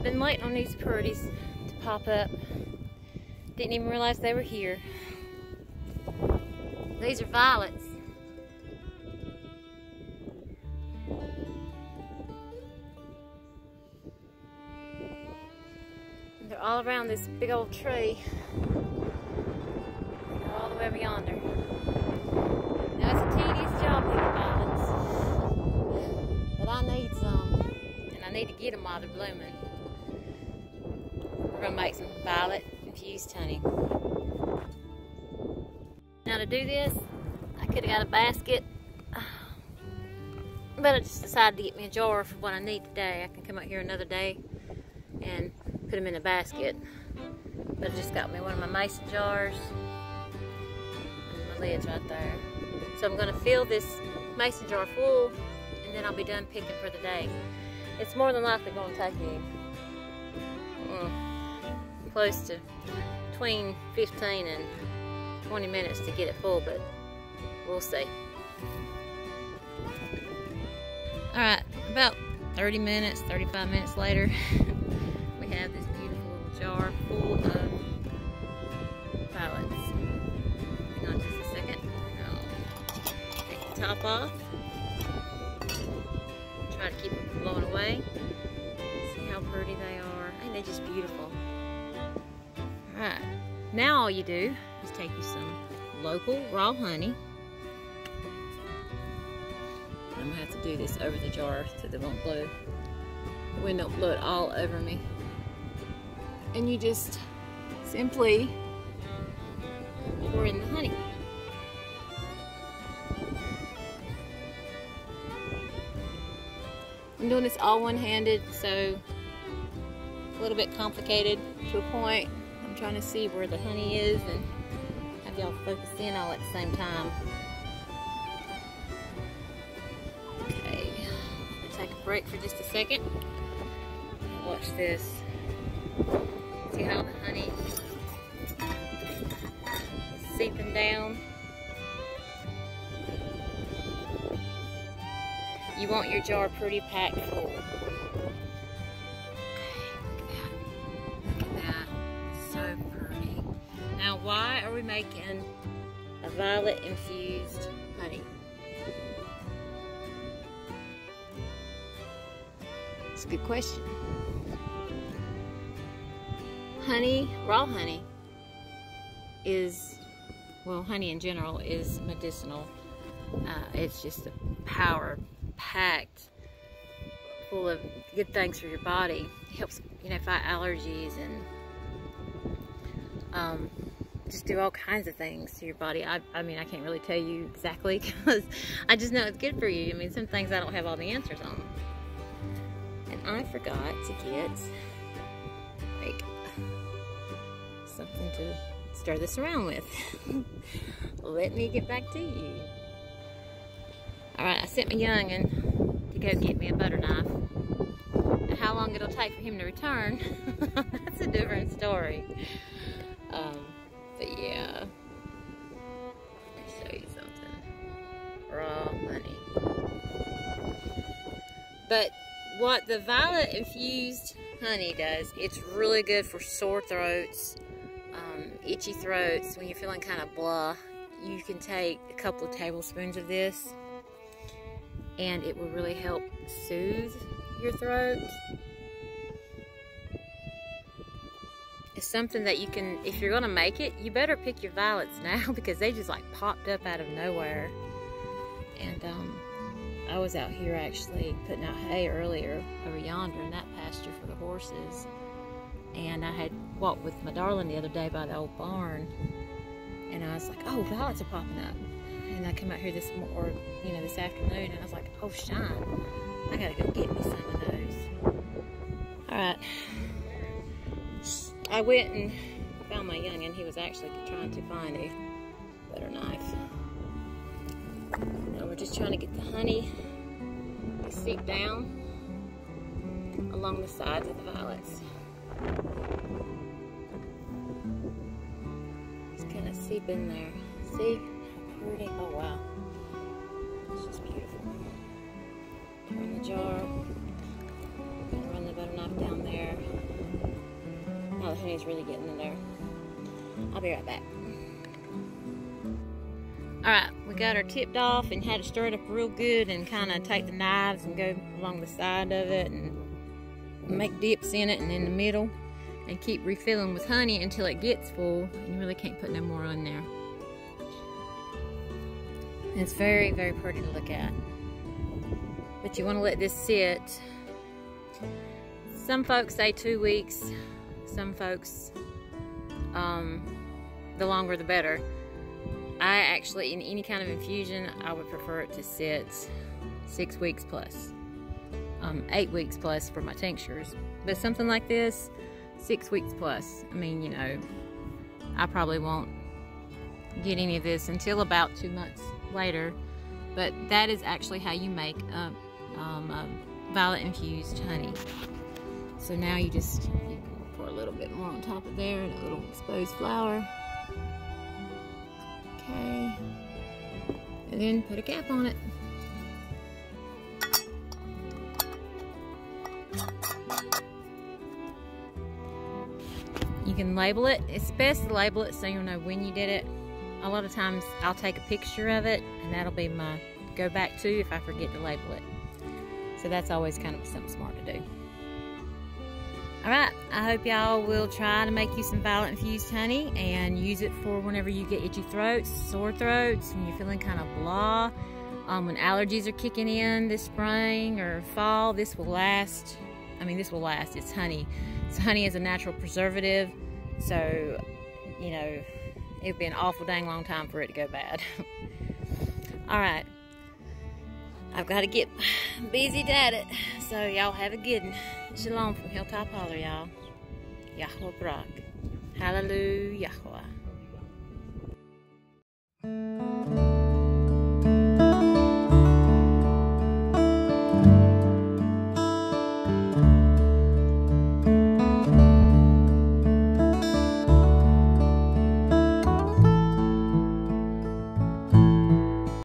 I've been waiting on these pretties to pop up. Didn't even realize they were here. These are violets. And they're all around this big old tree. They're all the way over yonder. Now it's a tedious job picking violets, but I need some, and I need to get them while they're blooming. We're gonna make some violet infused honey. Now to do this, I could have got a basket, but I just decided to get me a jar for what I need today. I can come out here another day and put them in a basket. But I just got me one of my mason jars, and my lid's right there. So I'm gonna fill this mason jar full, and then I'll be done picking for the day. It's more than likely gonna take me close to between 15 and 20 minutes to get it full, but we'll see. Alright, about 30 minutes, 35 minutes later, we have this beautiful little jar full of violets. Hang on just a second. I'll take the top off. Try to keep them from blowing away. See how pretty they are. Ain't they just beautiful? Alright, now all you do is take you some local raw honey. I'm gonna have to do this over the jar so they won't blow. The wind don't blow it all over me. And you just simply pour in the honey. I'm doing this all one-handed, so a little bit complicated to a point. I'm trying to see where the honey is and have y'all focus in all at the same time. Okay, I'm gonna take a break for just a second. Watch this. See how the honey is seeping down? You want your jar pretty packed full. Now, why are we making a violet infused honey? It's a good question. Honey, raw honey is, well, honey in general is medicinal. It's just a power-packed, full of good things for your body. It helps, fight allergies and just do all kinds of things to your body. I mean, I can't really tell you exactly because I just know it's good for you. I mean, some things I don't have all the answers on. And I forgot to get, like, something to stir this around with. Let me get back to you. Alright, I sent my youngin' to go get me a butter knife. And how long it'll take for him to return, that's a different story. But yeah, let me show you something. Raw honey. But what the violet infused honey does, it's really good for sore throats, itchy throats, when you're feeling kind of blah. You can take a couple of tablespoons of this and it will really help soothe your throat. It's something that you can, if you're gonna make it, you better pick your violets now because they just like popped up out of nowhere. And I was out here actually putting out hay earlier over yonder in that pasture for the horses. And I had walked with my darling the other day by the old barn, and I was like, oh, violets are popping up. And I come out here this afternoon, and I was like, oh, shine, I gotta go get me some of those. All right. I went and found my youngin'. He was actually trying to find a butter knife. Now we're just trying to get the honey to seep down along the sides of the violets. Just kind of seep in there. See how pretty? Oh wow, it's just beautiful. Turn the jar. Run the butter knife down there. honey's really getting in there. I'll be right back. Alright, we got her tipped off and had to stir it up real good and kind of take the knives and go along the side of it and make dips in it and in the middle and keep refilling with honey until it gets full. You really can't put no more on there. And it's very, very pretty to look at. But you want to let this sit. Some folks say 2 weeks. Some folks, the longer the better. I actually, in any kind of infusion, I would prefer it to sit 6 weeks plus. 8 weeks plus for my tinctures. But something like this, 6 weeks plus. I mean, you know, I probably won't get any of this until about 2 months later. But that is actually how you make violet infused honey. So now you just pour a little bit more on top of there and a little exposed flour. Okay. And then put a cap on it. You can label it. It's best to label it so you'll know when you did it. A lot of times I'll take a picture of it and that'll be my go back to if I forget to label it. So that's always kind of something smart to do. Alright, I hope y'all will try to make you some violet infused honey and use it for whenever you get itchy throats, sore throats, when you're feeling kind of blah, when allergies are kicking in this spring or fall. This will last. I mean, this will last. It's honey. So honey is a natural preservative, so, you know, it would be an awful dang long time for it to go bad. Alright, I've got to get busy at it, so y'all have a good one. Shalom from Hilltop Holler, y'all. Yahweh Barak. Hallelujah.